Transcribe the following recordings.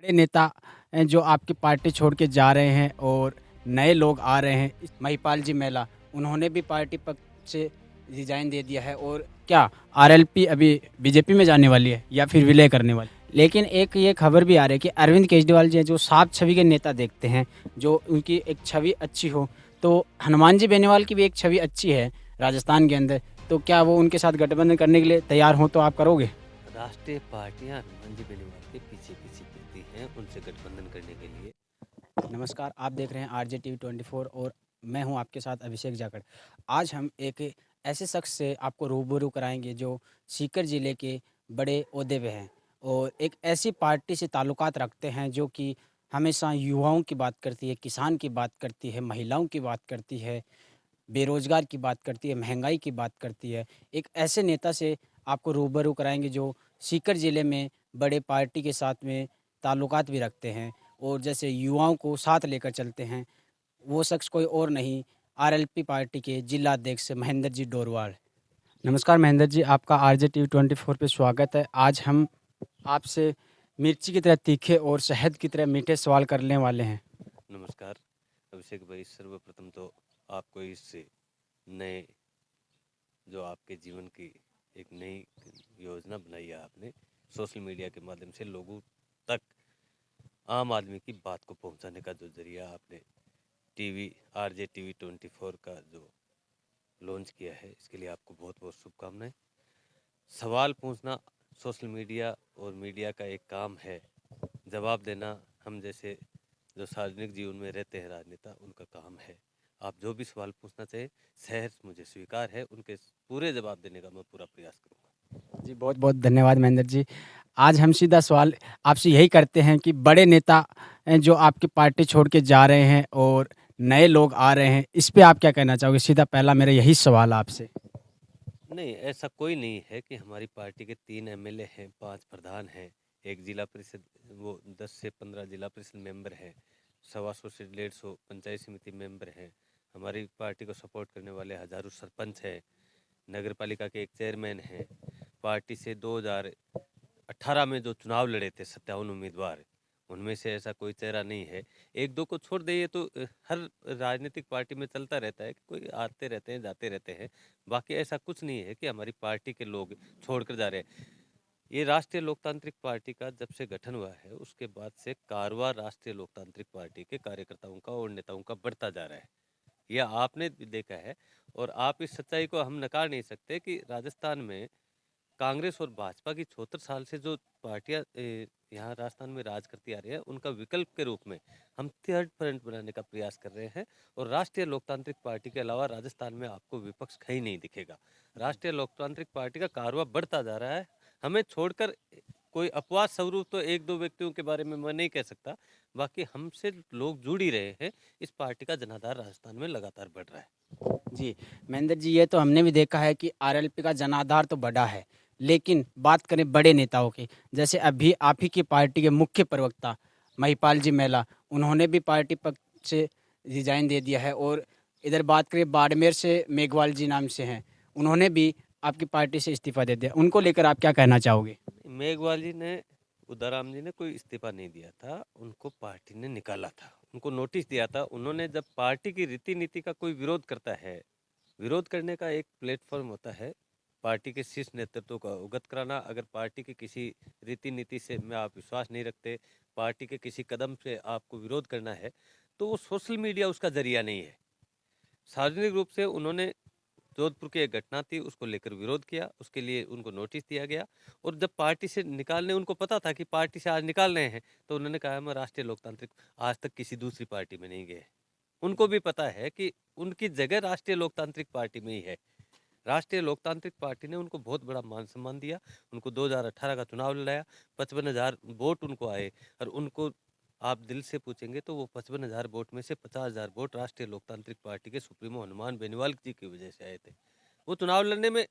बड़े नेता जो आपकी पार्टी छोड़ के जा रहे हैं और नए लोग आ रहे हैं। महिपाल जी मैला, उन्होंने भी पार्टी पक्ष से रिजाइन दे दिया है और क्या आरएलपी अभी बीजेपी में जाने वाली है या फिर विलय करने वाली है। लेकिन एक ये खबर भी आ रही है कि अरविंद केजरीवाल जी हैं, जो साफ छवि के नेता देखते हैं, जो उनकी एक छवि अच्छी हो, तो हनुमान जी बेनीवाल की भी एक छवि अच्छी है राजस्थान के अंदर। तो क्या वो उनके साथ गठबंधन करने के लिए तैयार हों तो आप करोगे? राष्ट्रीय पार्टियां हनुमान जी बेनीवाल के पीछे पीछे फिरती हैं उनसे गठबंधन करने के लिए। नमस्कार, आप देख रहे हैं आरजे टीवी 24 और मैं हूं आपके साथ अभिषेक जाखड़। आज हम एक ऐसे शख्स से आपको रूबरू कराएंगे जो सीकर ज़िले के बड़े ओहदे पे हैं और एक ऐसी पार्टी से ताल्लुकात रखते हैं जो कि हमेशा युवाओं की बात करती है, किसान की बात करती है, महिलाओं की बात करती है, बेरोज़गार की बात करती है, महंगाई की बात करती है। एक ऐसे नेता से आपको रूबरू कराएंगे जो सीकर ज़िले में बड़े पार्टी के साथ में ताल्लुकात भी रखते हैं और जैसे युवाओं को साथ लेकर चलते हैं। वो शख्स कोई और नहीं, आरएलपी पार्टी के जिला अध्यक्ष महेंद्र जी डोरवाल। नमस्कार महेंद्र जी, आपका आरजे टीवी 24 पे स्वागत है। आज हम आपसे मिर्ची की तरह तीखे और शहद की तरह मीठे सवाल करने वाले हैं। नमस्कार अभिषेक भाई, सर्वप्रथम तो आपको इस नए जो आपके जीवन की एक नई योजना बनाई है आपने, सोशल मीडिया के माध्यम से लोगों तक आम आदमी की बात को पहुंचाने का जो जरिया आपने टीवी आरजे टीवी 24 का जो लॉन्च किया है, इसके लिए आपको बहुत बहुत शुभकामनाएं। सवाल पूछना सोशल मीडिया और मीडिया का एक काम है, जवाब देना हम जैसे जो सार्वजनिक जीवन में रहते हैं राजनेता, उनका काम है। आप जो भी सवाल पूछना चाहें, सहज मुझे स्वीकार है, उनके पूरे जवाब देने का मैं पूरा प्रयास करूंगा। जी, बहुत-बहुत धन्यवाद महेंद्र जी। आज हम सीधा सवाल आपसे यही करते हैं कि बड़े नेता जो आपकी पार्टी छोड़ के जा रहे हैं और नए लोग आ रहे हैं, इस पे आप क्या कहना चाहोगे? सीधा पहला मेरा यही सवाल आपसे। नहीं, ऐसा कोई नहीं है कि हमारी पार्टी के 3 एमएलए हैं, 5 प्रधान हैं, एक जिला परिषद, वो 10 से 15 जिला परिषद मेंबर हैं, 125 से 150 पंचायत समिति मेंबर हैं। हमारी पार्टी को सपोर्ट करने वाले हजारों सरपंच हैं, नगर पालिका के एक चेयरमैन हैं। पार्टी से 2018 में जो चुनाव लड़े थे 57 उम्मीदवार, उनमें से ऐसा कोई चेहरा नहीं है। एक दो को छोड़ दे, तो हर राजनीतिक पार्टी में चलता रहता है कि कोई आते रहते हैं, जाते रहते हैं। बाकी ऐसा कुछ नहीं है कि हमारी पार्टी के लोग छोड़कर जा रहे हैं। ये राष्ट्रीय लोकतांत्रिक पार्टी का जब से गठन हुआ है, उसके बाद से कारवां राष्ट्रीय लोकतांत्रिक पार्टी के कार्यकर्ताओं का और नेताओं का बढ़ता जा रहा है। यह आपने भी देखा है और आप इस सच्चाई को हम नकार नहीं सकते कि राजस्थान में कांग्रेस और भाजपा की 74 साल से जो पार्टियां यहाँ राजस्थान में राज करती आ रही है, उनका विकल्प के रूप में हम थर्ड फ्रंट बनाने का प्रयास कर रहे हैं। और राष्ट्रीय लोकतांत्रिक पार्टी के अलावा राजस्थान में आपको विपक्ष कहीं नहीं दिखेगा। राष्ट्रीय लोकतांत्रिक पार्टी का कारवां बढ़ता जा रहा है। हमें छोड़कर कोई अपवाद स्वरूप तो एक दो व्यक्तियों के बारे में मैं नहीं कह सकता, बाकी हमसे लोग जुड़ ही रहे हैं। इस पार्टी का जनाधार राजस्थान में लगातार बढ़ रहा है। जी, महेंद्र जी, ये तो हमने भी देखा है कि आरएलपी का जनाधार तो बढ़ा है, लेकिन बात करें बड़े नेताओं की, जैसे अभी आप ही की पार्टी के मुख्य प्रवक्ता महिपाल जी मैला, उन्होंने भी पार्टी पक्ष से रिजाइन दे दिया है और इधर बात करें बाड़मेर से मेघवाल जी नाम से हैं, उन्होंने भी आपकी पार्टी से इस्तीफा दे दिया। उनको लेकर आप क्या कहना चाहोगे? मेघवाल जी ने, उदाराम जी ने कोई इस्तीफा नहीं दिया था, उनको पार्टी ने निकाला था, उनको नोटिस दिया था। उन्होंने, जब पार्टी की रीति नीति का कोई विरोध करता है, विरोध करने का एक प्लेटफॉर्म होता है पार्टी के शीर्ष नेतृत्व को अवगत कराना। अगर पार्टी की किसी रीति नीति से में आप विश्वास नहीं रखते, पार्टी के किसी कदम से आपको विरोध करना है, तो वो सोशल मीडिया उसका जरिया नहीं है। सार्वजनिक रूप से उन्होंने जोधपुर की एक घटना थी, उसको लेकर विरोध किया, उसके लिए उनको नोटिस दिया गया। और जब पार्टी से निकालने, उनको पता था कि पार्टी से आज निकाल रहे हैं, तो उन्होंने कहा मैं राष्ट्रीय लोकतांत्रिक, आज तक किसी दूसरी पार्टी में नहीं गए। उनको भी पता है कि उनकी जगह राष्ट्रीय लोकतांत्रिक पार्टी में ही है। राष्ट्रीय लोकतांत्रिक पार्टी ने उनको बहुत बड़ा मान सम्मान दिया, उनको 2018 का चुनाव लड़ाया, 55,000 वोट उनको आए। और उनको आप दिल से पूछेंगे तो वो 55,000 वोट में से 50,000 वोट राष्ट्रीय लोकतांत्रिक पार्टी के सुप्रीमो हनुमान बेनीवाल जी की वजह से आए थे। वो चुनाव लड़ने में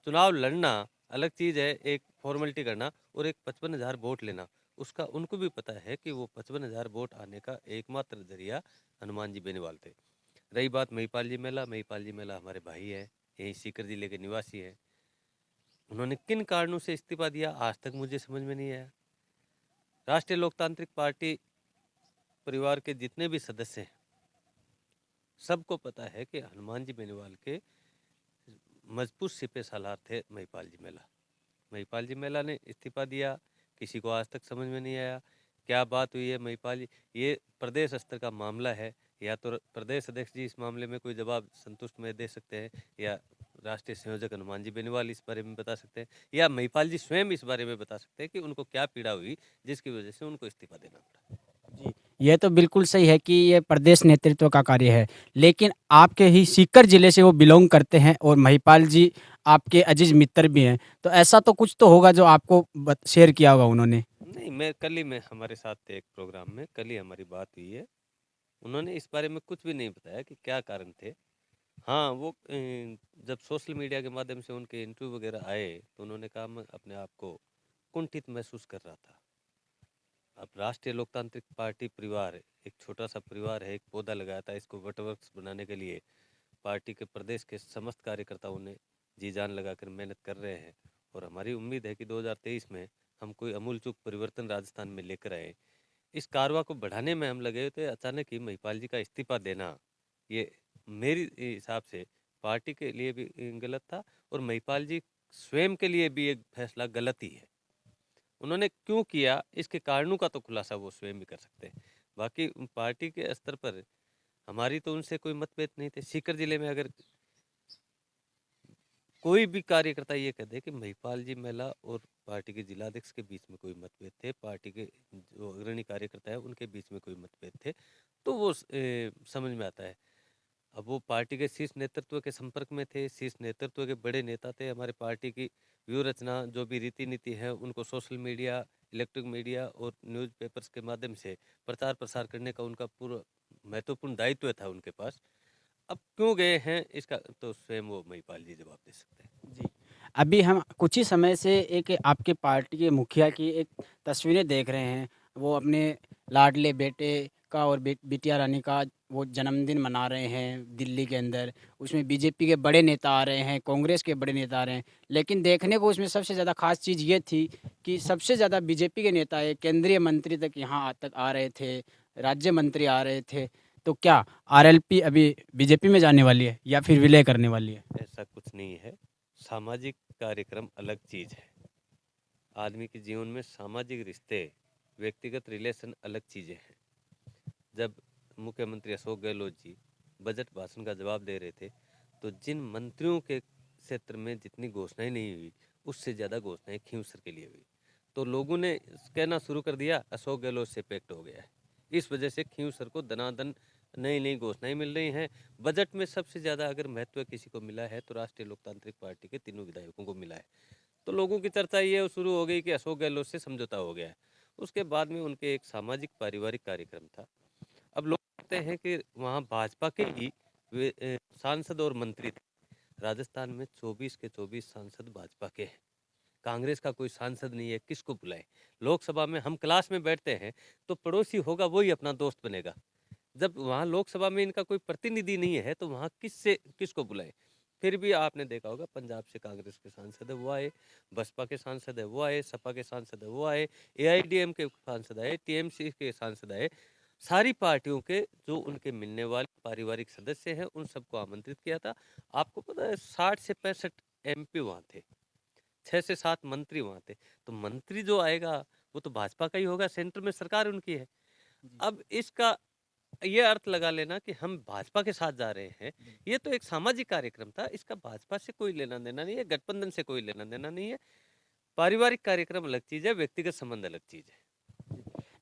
चुनाव लड़ना अलग चीज़ है, एक फॉर्मेलिटी करना, और एक 55,000 वोट लेना, उसका उनको भी पता है कि वो 55,000 वोट आने का एकमात्र जरिया हनुमान जी बेनीवाल थे। रही बात महिपाल जी मेला, महिपाल जी मेला हमारे भाई है, यहीं सीकर जिले के निवासी हैं। उन्होंने किन कारणों से इस्तीफा दिया, आज तक मुझे समझ में नहीं आया। राष्ट्रीय लोकतांत्रिक पार्टी परिवार के जितने भी सदस्य हैं, सबको पता है कि हनुमान जी बेनीवाल के मजबूत सिपह सालार थे महिपाल जी मेला। महिपाल जी मेला ने इस्तीफा दिया, किसी को आज तक समझ में नहीं आया क्या बात हुई है। महिपाल जी, ये प्रदेश स्तर का मामला है, या तो प्रदेश अध्यक्ष जी इस मामले में कोई जवाब संतुष्ट में दे सकते हैं, या राष्ट्रीय संयोजक हनुमान जी बेनीवाल इस बारे में बता सकते हैं, या महिपाल जी स्वयं इस बारे में बता सकते हैं कि उनको क्या पीड़ा हुई जिसकी वजह से उनको इस्तीफा देना पड़ा। जी, ये तो बिल्कुल सही है कि ये प्रदेश नेतृत्व का कार्य है, लेकिन आपके ही सीकर जिले से वो बिलोंग करते हैं और महिपाल जी आपके अजीज मित्र भी हैं, तो ऐसा तो कुछ तो होगा जो आपको शेयर किया होगा उन्होंने। नहीं, मैं कल ही में हमारे साथ थे एक प्रोग्राम में, कल ही हमारी बात हुई है। उन्होंने इस बारे में कुछ भी नहीं बताया कि क्या कारण थे। हाँ, वो जब सोशल मीडिया के माध्यम से उनके इंटरव्यू वगैरह आए तो उन्होंने कहा मैं अपने आप को कुंठित महसूस कर रहा था। अब राष्ट्रीय लोकतांत्रिक पार्टी परिवार एक छोटा सा परिवार है, एक पौधा लगाया था, इसको वटवृक्ष बनाने के लिए पार्टी के प्रदेश के समस्त कार्यकर्ताओं ने जी जान लगाकर मेहनत कर रहे हैं, और हमारी उम्मीद है कि 2023 में हम कोई अमूलचूक परिवर्तन राजस्थान में लेकर आए। इस कारवा को बढ़ाने में हम लगे हुए थे। अचानक ही महिपाल जी का इस्तीफा देना, ये मेरी हिसाब से पार्टी के लिए भी गलत था, और महिपाल जी स्वयं के लिए भी एक फैसला गलत ही है। उन्होंने क्यों किया, इसके कारणों का तो खुलासा वो स्वयं भी कर सकते हैं। बाकी पार्टी के स्तर पर हमारी तो उनसे कोई मतभेद नहीं थे। सीकर जिले में अगर कोई भी कार्यकर्ता ये कह दे कि महिपाल जी मेला और पार्टी के जिलाध्यक्ष के बीच में कोई मतभेद थे, पार्टी के जो अग्रणी कार्यकर्ता है उनके बीच में कोई मतभेद थे, तो वो समझ में आता है। अब वो पार्टी के शीर्ष नेतृत्व के संपर्क में थे, शीर्ष नेतृत्व के बड़े नेता थे। हमारे पार्टी की व्यूह रचना, जो भी रीति नीति है, उनको सोशल मीडिया, इलेक्ट्रिक मीडिया और न्यूज़पेपर्स के माध्यम से प्रचार प्रसार करने का उनका पूरा महत्वपूर्ण दायित्व था उनके पास। अब क्यों गए हैं, इसका तो स्वयं वो महिपाल जी जवाब दे सकते हैं। जी, अभी हम कुछ ही समय से एक आपके पार्टी के मुखिया की एक तस्वीरें देख रहे हैं। वो अपने लाडले बेटे का और बिटिया रानी का वो जन्मदिन मना रहे हैं दिल्ली के अंदर। उसमें बीजेपी के बड़े नेता आ रहे हैं, कांग्रेस के बड़े नेता आ रहे हैं, लेकिन देखने को उसमें सबसे ज़्यादा खास चीज़ ये थी कि सबसे ज़्यादा बीजेपी के नेता है, केंद्रीय मंत्री तक यहाँ तक आ रहे थे, राज्य मंत्री आ रहे थे। तो क्या आरएलपी अभी बीजेपी में जाने वाली है या फिर विलय करने वाली है? ऐसा कुछ नहीं है। सामाजिक कार्यक्रम अलग चीज है। आदमी के जीवन में सामाजिक रिश्ते, व्यक्तिगत रिलेशन अलग चीजें हैं। जब मुख्यमंत्री अशोक गहलोत जी बजट भाषण का जवाब दे रहे थे, तो जिन मंत्रियों के क्षेत्र में जितनी घोषणाएं नहीं हुई, उससे ज़्यादा घोषणाएं खींवसर के लिए हुई। तो लोगों ने कहना शुरू कर दिया अशोक गहलोत से पैक्ट हो गया है। इस वजह से खींवसर को दनादन नई नई घोषणाएं मिल रही हैं। बजट में सबसे ज़्यादा अगर महत्व किसी को मिला है तो राष्ट्रीय लोकतांत्रिक पार्टी के तीनों विधायकों को मिला है। तो लोगों की चर्चा ये शुरू हो गई कि अशोक गहलोत से समझौता हो गया है। उसके बाद में उनके एक सामाजिक पारिवारिक कार्यक्रम था। अब लोग कहते हैं कि वहाँ भाजपा के ही सांसद और मंत्री थे। राजस्थान में 24 के 24 सांसद भाजपा के हैं। कांग्रेस का कोई सांसद नहीं है, किसको बुलाए। लोकसभा में हम क्लास में बैठते हैं तो पड़ोसी होगा वही अपना दोस्त बनेगा। जब वहाँ लोकसभा में इनका कोई प्रतिनिधि नहीं है तो वहाँ किसको बुलाए। फिर भी आपने देखा होगा पंजाब से कांग्रेस के सांसद है वो आए, बसपा के सांसद है वो आए, सपा के सांसद है वो आए, एआईडीएम के सांसद आए, टीएमसी के सांसद आए। सारी पार्टियों के जो उनके मिलने वाले पारिवारिक सदस्य हैं उन सबको आमंत्रित किया था। आपको पता है 60 से 65 एमपी वहाँ थे, 6 से 7 मंत्री वहाँ थे। तो मंत्री जो आएगा वो तो भाजपा का ही होगा, सेंटर में सरकार उनकी है। अब इसका ये अर्थ लगा लेना कि हम भाजपा के साथ जा रहे हैं, ये तो एक सामाजिक कार्यक्रम था। इसका भाजपा से कोई लेना देना नहीं है, गठबंधन से कोई लेना देना नहीं है। पारिवारिक कार्यक्रम अलग चीज है, व्यक्तिगत संबंध अलग चीज है।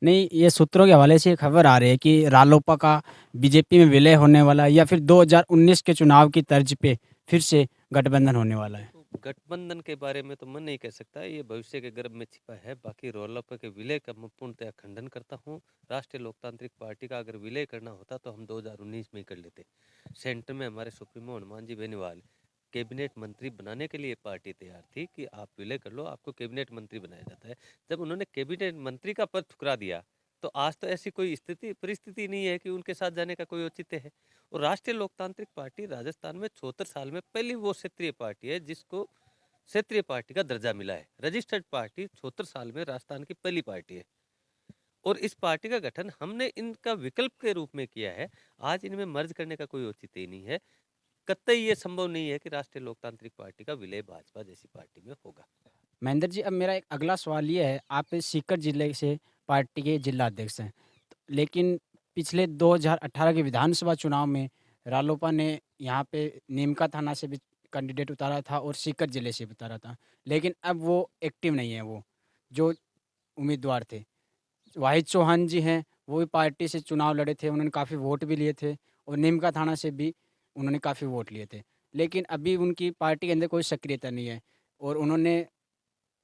नहीं, ये सूत्रों के हवाले से ये खबर आ रही है कि रालोपा का बीजेपी में विलय होने वाला है या फिर 2019 के चुनाव की तर्ज पे फिर से गठबंधन होने वाला है। तो गठबंधन के बारे में तो मैं नहीं कह सकता, ये भविष्य के गर्भ में छिपा है। बाकी रोलप्पा के विलय का मैं पूर्णतः खंडन करता हूँ। राष्ट्रीय लोकतांत्रिक पार्टी का अगर विलय करना होता तो हम 2019 में ही कर लेते। सेंटर में हमारे सुप्रीमो हनुमान जी बेनीवाल कैबिनेट मंत्री बनाने के लिए पार्टी तैयार थी कि आप विलय कर लो, आपको कैबिनेट मंत्री बनाया जाता है। जब उन्होंने कैबिनेट मंत्री का पद ठुकरा दिया तो आज तो ऐसी कोई परिस्थिति नहीं है कि उनके साथ जाने का कोई औचित्य है। और राष्ट्रीय लोकतांत्रिक पार्टी राजस्थान में 74 साल में पहली वो क्षेत्रीय पार्टी है जिसको क्षेत्रीय पार्टी का दर्जा मिला है। रजिस्टर्ड पार्टी 74 साल में राजस्थान की पहली पार्टी है। और इस पार्टी का गठन हमने इनका विकल्प के रूप में किया है। आज इनमें मर्ज करने का कोई औचित्य ही नहीं है। कतई ये संभव नहीं है कि राष्ट्रीय लोकतांत्रिक पार्टी का विलय भाजपा जैसी पार्टी में होगा। महेंद्र जी, अब मेरा एक अगला सवाल ये है, आप सीकर जिले से पार्टी के जिला अध्यक्ष हैं, लेकिन पिछले 2018 के विधानसभा चुनाव में रालोपा ने यहाँ पे नीमका थाना से भी कैंडिडेट उतारा था और सीकर जिले से भी उतारा था, लेकिन अब वो एक्टिव नहीं है। वो जो उम्मीदवार थे, वाहिद चौहान जी हैं, वो भी पार्टी से चुनाव लड़े थे, उन्होंने काफ़ी वोट भी लिए थे और नीमका थाना से भी उन्होंने काफ़ी वोट लिए थे, लेकिन अभी उनकी पार्टी के अंदर कोई सक्रियता नहीं है। और उन्होंने,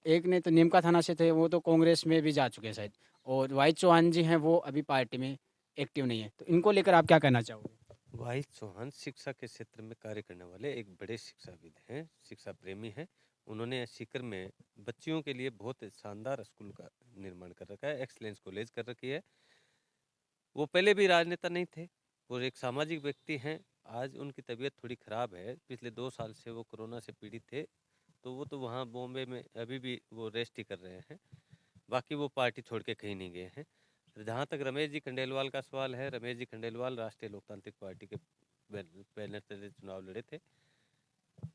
एक ने तो नीमका थाना से थे, वो तो कांग्रेस में भी जा चुके हैं शायद, और वाहिद चौहान जी हैं, वो अभी पार्टी में एक्टिव नहीं है। तो इनको लेकर आप क्या कहना चाहोगे? वाहिद चौहान शिक्षा के क्षेत्र में कार्य करने वाले एक बड़े शिक्षाविद हैं, शिक्षा प्रेमी हैं। उन्होंने सीकर में बच्चियों के लिए बहुत शानदार स्कूल का निर्माण कर रखा है, एक्सलेंस कॉलेज कर रखी है। वो पहले भी राजनेता नहीं थे, वो एक सामाजिक व्यक्ति हैं। आज उनकी तबीयत थोड़ी खराब है, पिछले 2 साल से वो कोरोना से पीड़ित थे, तो वो तो वहाँ बॉम्बे में अभी भी वो रेस्ट ही कर रहे हैं। बाकी वो पार्टी छोड़ के कहीं नहीं गए हैं। जहाँ तक रमेश जी खंडेलवाल का सवाल है, रमेश जी खंडेलवाल राष्ट्रीय लोकतांत्रिक पार्टी के बैनर तले चुनाव लड़े थे।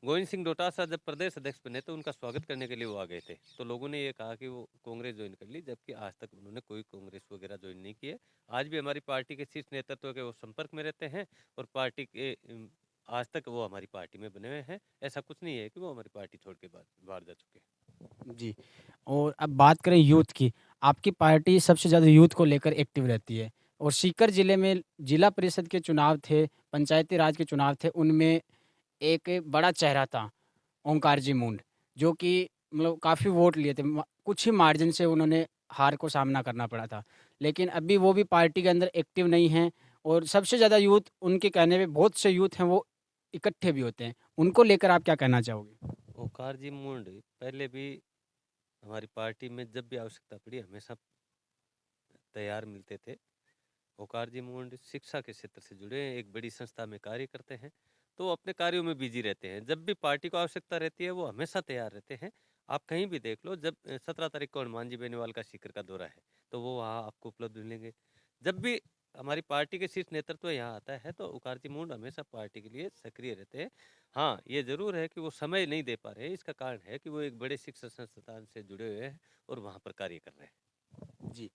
गोविंद सिंह डोटासरा जब प्रदेश अध्यक्ष बने तो उनका स्वागत करने के लिए वो आ गए थे, तो लोगों ने ये कहा कि वो कांग्रेस ज्वाइन कर ली, जबकि आज तक उन्होंने कोई कांग्रेस वगैरह ज्वाइन नहीं की है। आज भी हमारी पार्टी के शीर्ष नेतृत्व के वो संपर्क में रहते हैं और पार्टी के आज तक वो हमारी पार्टी में बने हुए हैं। ऐसा कुछ नहीं है कि वो हमारी पार्टी छोड़ के बाहर जा चुके हैं। जी। और अब बात करें यूथ की, आपकी पार्टी सबसे ज़्यादा यूथ को लेकर एक्टिव रहती है, और सीकर जिले में जिला परिषद के चुनाव थे, पंचायती राज के चुनाव थे, उनमें एक बड़ा चेहरा था, ओंकार जी मुंड, जो कि मतलब काफ़ी वोट लिए थे, कुछ ही मार्जिन से उन्होंने हार को सामना करना पड़ा था, लेकिन अभी वो भी पार्टी के अंदर एक्टिव नहीं हैं। और सबसे ज़्यादा यूथ, उनके कहने पे बहुत से यूथ हैं, वो इकट्ठे भी होते हैं, उनको लेकर आप क्या कहना चाहोगे? ओंकार जी मुंड पहले भी हमारी पार्टी में जब भी आवश्यकता पड़ी हमेशा तैयार मिलते थे। ओंकार जी मुंड शिक्षा के क्षेत्र से जुड़े हैं, एक बड़ी संस्था में कार्य करते हैं, तो वो अपने कार्यों में बिजी रहते हैं। जब भी पार्टी को आवश्यकता रहती है वो हमेशा तैयार रहते हैं। आप कहीं भी देख लो, जब 17 तारीख को हनुमान जी बेनीवाल का सीकर का दौरा है, तो वो वहाँ आपको उपलब्ध मिलेंगे। जब भी हमारी पार्टी के शीर्ष नेतृत्व यहाँ आता है तो ओंकार जी मुंड हमेशा पार्टी के लिए सक्रिय रहते हैं। हाँ, ये जरूर है कि वो समय नहीं दे पा रहे हैं, इसका कारण है कि वो एक बड़े शिक्षा संस्थान से जुड़े हुए हैं और वहाँ पर कार्य कर रहे हैं। जी,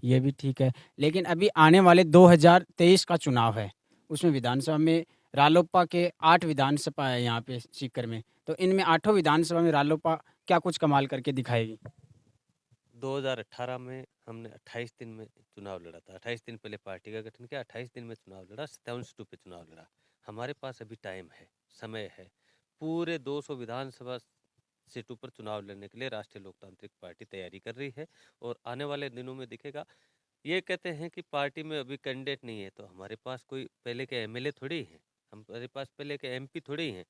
ये भी ठीक है। लेकिन अभी आने वाले 2023 का चुनाव है, उसमें विधानसभा में रालोपा के 8 विधानसभा है यहाँ पे सीकर में, तो इनमें 8 विधानसभा में रालोपा क्या कुछ कमाल करके दिखाएगी? 2018 में हमने 28 दिन में चुनाव लड़ा था। 28 दिन पहले पार्टी का गठन किया, 28 दिन में चुनाव लड़ा, 57 सीटों पे चुनाव लड़ा। हमारे पास अभी टाइम है, समय है। पूरे 200 विधानसभा सीटों पर चुनाव लड़ने के लिए राष्ट्रीय लोकतांत्रिक पार्टी तैयारी कर रही है और आने वाले दिनों में दिखेगा। ये कहते हैं कि पार्टी में अभी कैंडिडेट नहीं है, तो हमारे पास कोई पहले के एमएलए थोड़ी ही हैं, हमारे पास पहले के एमपी थोड़ी ही हैं।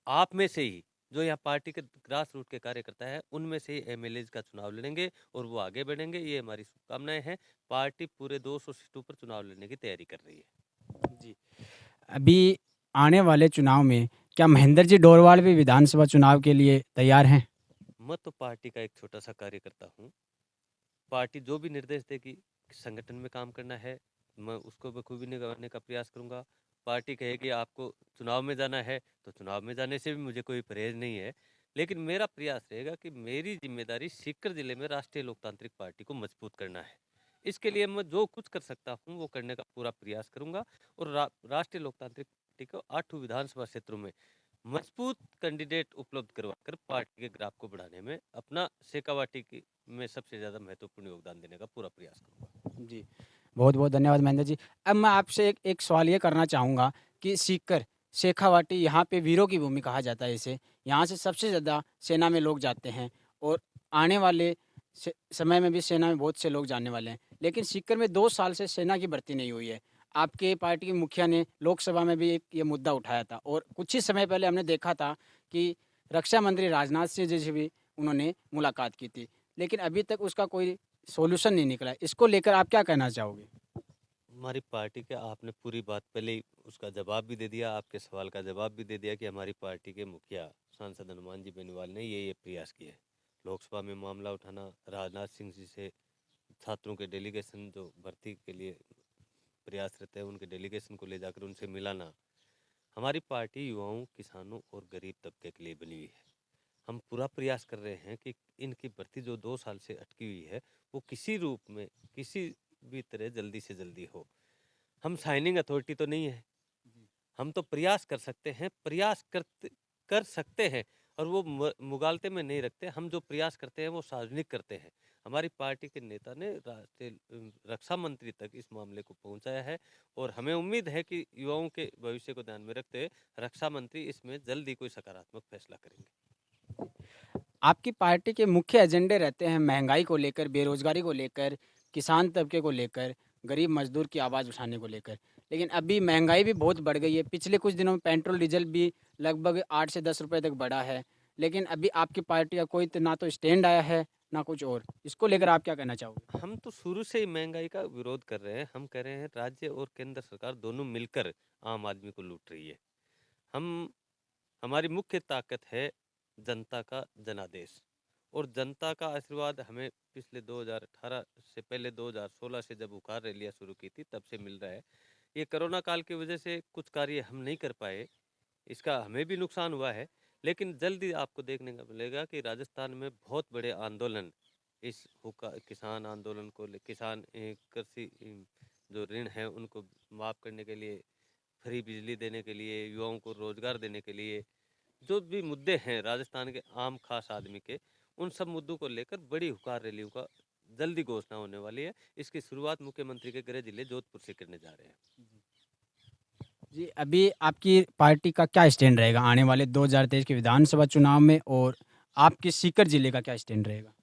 आप में से ही जो यहाँ पार्टी के ग्रास रूट के कार्यकर्ता है, उनमें से ही एमएलएज का चुनाव लड़ेंगे और वो आगे बढ़ेंगे। ये हमारी शुभकामनाएं हैं। पार्टी पूरे 200 सीटों पर चुनाव लड़ने की तैयारी कर रही है। जी। अभी आने वाले चुनाव में क्या महेंद्र जी डोरवाल भी विधानसभा चुनाव के लिए तैयार हैं? मैं तो पार्टी का एक छोटा सा कार्यकर्ता हूँ। पार्टी जो भी निर्देश देगी, संगठन में काम करना है, मैं उसको बखूबी निभाने का प्रयास करूंगा। पार्टी कहेगी आपको चुनाव में जाना है, तो चुनाव में जाने से भी मुझे कोई परहेज नहीं है। लेकिन मेरा प्रयास रहेगा कि मेरी जिम्मेदारी सीकर जिले में राष्ट्रीय लोकतांत्रिक पार्टी को मजबूत करना है। इसके लिए मैं जो कुछ कर सकता हूँ वो करने का पूरा प्रयास करूंगा और राष्ट्रीय लोकतांत्रिक पार्टी को 8 विधानसभा क्षेत्रों में मजबूत कैंडिडेट उपलब्ध करवाकर पार्टी के ग्राफ को बढ़ाने में अपना शेखावाटी की में सबसे ज़्यादा महत्वपूर्ण योगदान देने का पूरा प्रयास करूंगा। जी, बहुत बहुत धन्यवाद महेंद्र जी। अब मैं आपसे एक सवाल ये करना चाहूँगा कि सीकर, शेखावाटी, यहाँ पे वीरों की भूमि कहा जाता है इसे, यहाँ से सबसे ज़्यादा सेना में लोग जाते हैं, और आने वाले समय में भी सेना में बहुत से लोग जाने वाले हैं, लेकिन सीकर में 2 साल से सेना की भर्ती नहीं हुई है। आपके पार्टी के मुखिया ने लोकसभा में भी एक ये मुद्दा उठाया था, और कुछ ही समय पहले हमने देखा था कि रक्षा मंत्री राजनाथ सिंह जी से भी उन्होंने मुलाकात की थी, लेकिन अभी तक उसका कोई सॉल्यूशन नहीं निकला है। इसको लेकर आप क्या कहना चाहोगे? हमारी पार्टी के आपने पूरी बात पहले ही उसका जवाब भी दे दिया, आपके सवाल का जवाब भी दे दिया कि हमारी पार्टी के मुखिया सांसद हनुमान जी बेनीवाल ने ये प्रयास किए। लोकसभा में मामला उठाना, राजनाथ सिंह जी से छात्रों के डेलीगेशन जो भर्ती के लिए प्रयासरत है, उनके डेलीगेशन को ले जाकर उनसे मिलाना। हमारी पार्टी युवाओं, किसानों और गरीब तबके के लिए बनी हुई है। हम पूरा प्रयास कर रहे हैं कि इनकी भर्ती जो 2 साल से अटकी हुई है, वो किसी रूप में, किसी भी तरह जल्दी से जल्दी हो। हम साइनिंग अथॉरिटी तो नहीं है, हम तो प्रयास कर सकते हैं, कर सकते हैं और वो मुगालते में नहीं रखते। हम जो प्रयास करते हैं वो सार्वजनिक करते हैं। हमारी पार्टी के नेता ने राष्ट्रीय रक्षा मंत्री तक इस मामले को पहुंचाया है और हमें उम्मीद है कि युवाओं के भविष्य को ध्यान में रखते हुए रक्षा मंत्री इसमें जल्द ही कोई सकारात्मक फैसला करेंगे। आपकी पार्टी के मुख्य एजेंडे रहते हैं महंगाई को लेकर, बेरोजगारी को लेकर, किसान तबके को लेकर, गरीब मजदूर की आवाज़ उठाने को लेकर। लेकिन अभी महंगाई भी बहुत बढ़ गई है। पिछले कुछ दिनों में पेट्रोल डीजल भी लगभग 8 से 10 रुपए तक बढ़ा है। लेकिन अभी आपकी पार्टी का कोई ना तो स्टैंड आया है, ना कुछ और। इसको लेकर आप क्या कहना चाहोगे? हम तो शुरू से ही महंगाई का विरोध कर रहे हैं। हम कह रहे हैं राज्य और केंद्र सरकार दोनों मिलकर आम आदमी को लूट रही है। हम हमारी मुख्य ताकत है जनता का जनादेश और जनता का आशीर्वाद हमें पिछले 2018 से पहले 2016 से जब उखाड़ रैलियां शुरू की थी तब से मिल रहा है। ये कोरोना काल की वजह से कुछ कार्य हम नहीं कर पाए, इसका हमें भी नुकसान हुआ है। लेकिन जल्दी आपको देखने को मिलेगा कि राजस्थान में बहुत बड़े आंदोलन इस हुक्का किसान आंदोलन को किसान कृषि जो ऋण है उनको माफ़ करने के लिए, फ्री बिजली देने के लिए, युवाओं को रोजगार देने के लिए, जो भी मुद्दे हैं राजस्थान के आम खास आदमी के, उन सब मुद्दों को लेकर बड़ी हुकार रैलियों का जल्दी घोषणा होने वाली है। इसकी शुरुआत मुख्यमंत्री के गृह जिले जोधपुर से करने जा रहे हैं। जी, अभी आपकी पार्टी का क्या स्टैंड रहेगा आने वाले 2023 के विधानसभा चुनाव में, और आपके सीकर जिले का क्या स्टैंड रहेगा?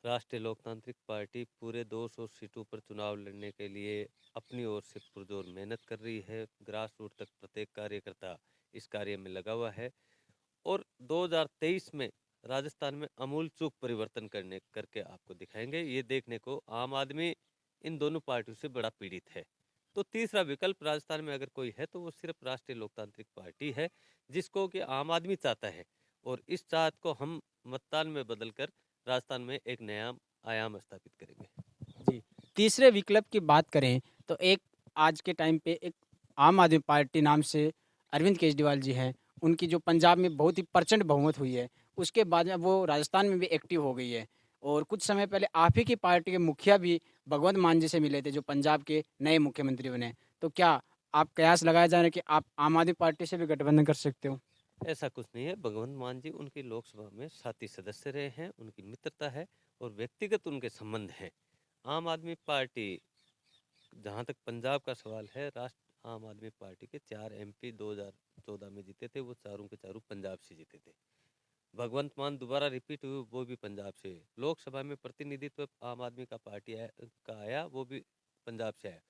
राष्ट्रीय लोकतांत्रिक पार्टी पूरे 200 सीटों पर चुनाव लड़ने के लिए अपनी ओर से पुरजोर मेहनत कर रही है। ग्रास रूट तक प्रत्येक कार्यकर्ता इस कार्य में लगा हुआ है और 2023 में राजस्थान में आमूल चूक परिवर्तन करने करके आपको दिखाएंगे। ये देखने को आम आदमी इन दोनों पार्टियों से बड़ा पीड़ित है। तो तीसरा विकल्प राजस्थान में अगर कोई है तो वो सिर्फ राष्ट्रीय लोकतांत्रिक पार्टी है, जिसको कि आम आदमी चाहता है और इस चाहत को हम मतदान में बदलकर राजस्थान में एक नया आयाम स्थापित करेंगे। जी, तीसरे विकल्प की बात करें तो एक आज के टाइम पे एक आम आदमी पार्टी नाम से अरविंद केजरीवाल जी हैं। उनकी जो पंजाब में बहुत ही प्रचंड बहुमत हुई है, उसके बाद में वो राजस्थान में भी एक्टिव हो गई है। और कुछ समय पहले आप ही की पार्टी के मुखिया भी भगवंत मान जी से मिले थे, जो पंजाब के नए मुख्यमंत्री बने। तो क्या आप कयास लगाया जा रहे हैं कि आप आम आदमी पार्टी से भी गठबंधन कर सकते हो? ऐसा कुछ नहीं है। भगवंत मान जी उनकी लोकसभा में साथी सदस्य रहे हैं, उनकी मित्रता है और व्यक्तिगत उनके संबंध हैं। आम आदमी पार्टी, जहाँ तक पंजाब का सवाल है, राष्ट्र आम आदमी पार्टी के 4 MP 2014 में जीते थे, वो चारों के चारों पंजाब से जीते थे। भगवंत मान दोबारा रिपीट हुए, वो भी पंजाब से। लोकसभा में प्रतिनिधित्व आम आदमी का पार्टी का आया, वो भी पंजाब से आया।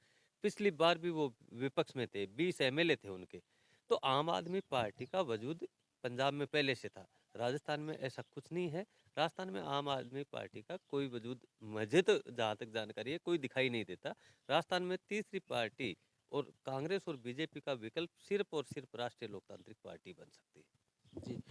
पिछली बार भी वो विपक्ष में थे, 20 MLA थे उनके। तो आम आदमी पार्टी का वजूद पंजाब में पहले से था। राजस्थान में ऐसा कुछ नहीं है। राजस्थान में आम आदमी पार्टी का कोई वजूद, मुझे तो जहाँ तक जानकारी है, कोई दिखाई नहीं देता। राजस्थान में तीसरी पार्टी और कांग्रेस और बीजेपी का विकल्प सिर्फ और सिर्फ राष्ट्रीय लोकतांत्रिक पार्टी बन सकती है। जी।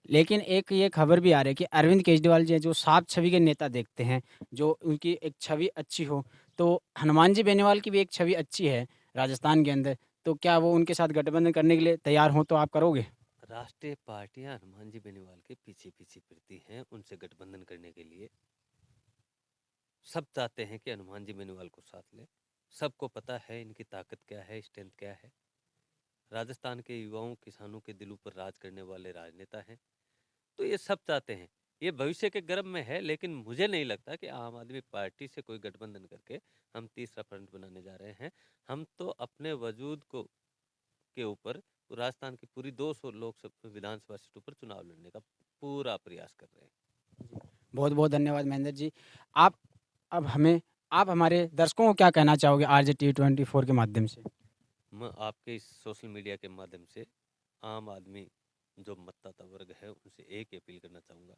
लेकिन एक ये खबर भी आ रही है कि अरविंद केजरीवाल जी हैं, जो साफ छवि के नेता देखते हैं, जो उनकी एक छवि अच्छी हो, तो हनुमान जी बेनीवाल की भी एक छवि अच्छी है राजस्थान के अंदर। तो क्या वो उनके साथ गठबंधन करने के लिए तैयार हों तो आप करोगे? राष्ट्रीय पार्टियां हनुमान जी बेनीवाल के पीछे पीछे फिरती हैं उनसे गठबंधन करने के लिए। सब चाहते हैं कि हनुमान जी बेनीवाल को साथ लें। सबको पता है इनकी ताकत क्या है, स्ट्रेंथ क्या है। राजस्थान के युवाओं, किसानों के दिलों पर राज करने वाले राजनेता हैं। तो ये सब चाहते हैं। ये भविष्य के गर्भ में है, लेकिन मुझे नहीं लगता कि आम आदमी पार्टी से कोई गठबंधन करके हम तीसरा फ्रंट बनाने जा रहे हैं। हम तो अपने वजूद को के ऊपर राजस्थान की पूरी 200 लोकसभा विधानसभा सीटों पर चुनाव लड़ने का पूरा प्रयास कर रहे हैं। बहुत बहुत धन्यवाद महेंद्र जी। आप अब हमें आप हमारे दर्शकों को क्या कहना चाहोगे RJ T24 के माध्यम से? मैं आपके इस सोशल मीडिया के माध्यम से आम आदमी जो मतदाता वर्ग है उनसे एक ही अपील करना चाहूँगा।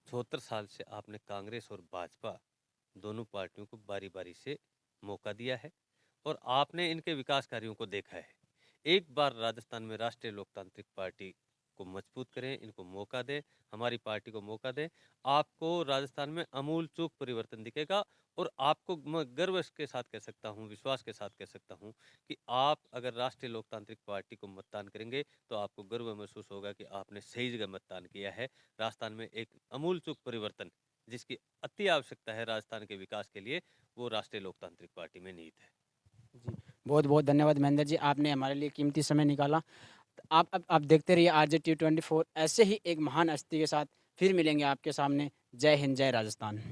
74 साल से आपने कांग्रेस और भाजपा दोनों पार्टियों को बारी बारी से मौका दिया है और आपने इनके विकास कार्यों को देखा है। एक बार राजस्थान में राष्ट्रीय लोकतांत्रिक पार्टी को मजबूत करें, इनको मौका दें, हमारी पार्टी को मौका दें। आपको राजस्थान में आमूल चूक परिवर्तन दिखेगा और आपको मैं गर्व के साथ कह सकता हूँ, विश्वास के साथ कह सकता हूँ कि आप अगर राष्ट्रीय लोकतांत्रिक पार्टी को मतदान करेंगे तो आपको गर्व महसूस होगा कि आपने सही जगह मतदान किया है। राजस्थान में एक आमूल-चूल परिवर्तन जिसकी अति आवश्यकता है राजस्थान के विकास के लिए, वो राष्ट्रीय लोकतांत्रिक पार्टी में निहित है। जी, बहुत-बहुत धन्यवाद महेंद्र जी, आपने हमारे लिए कीमती समय निकाला। आप देखते रहिए आरजे टी 24 ऐसे ही एक महान हस्ती के साथ फिर मिलेंगे आपके सामने। जय हिंद, जय राजस्थान।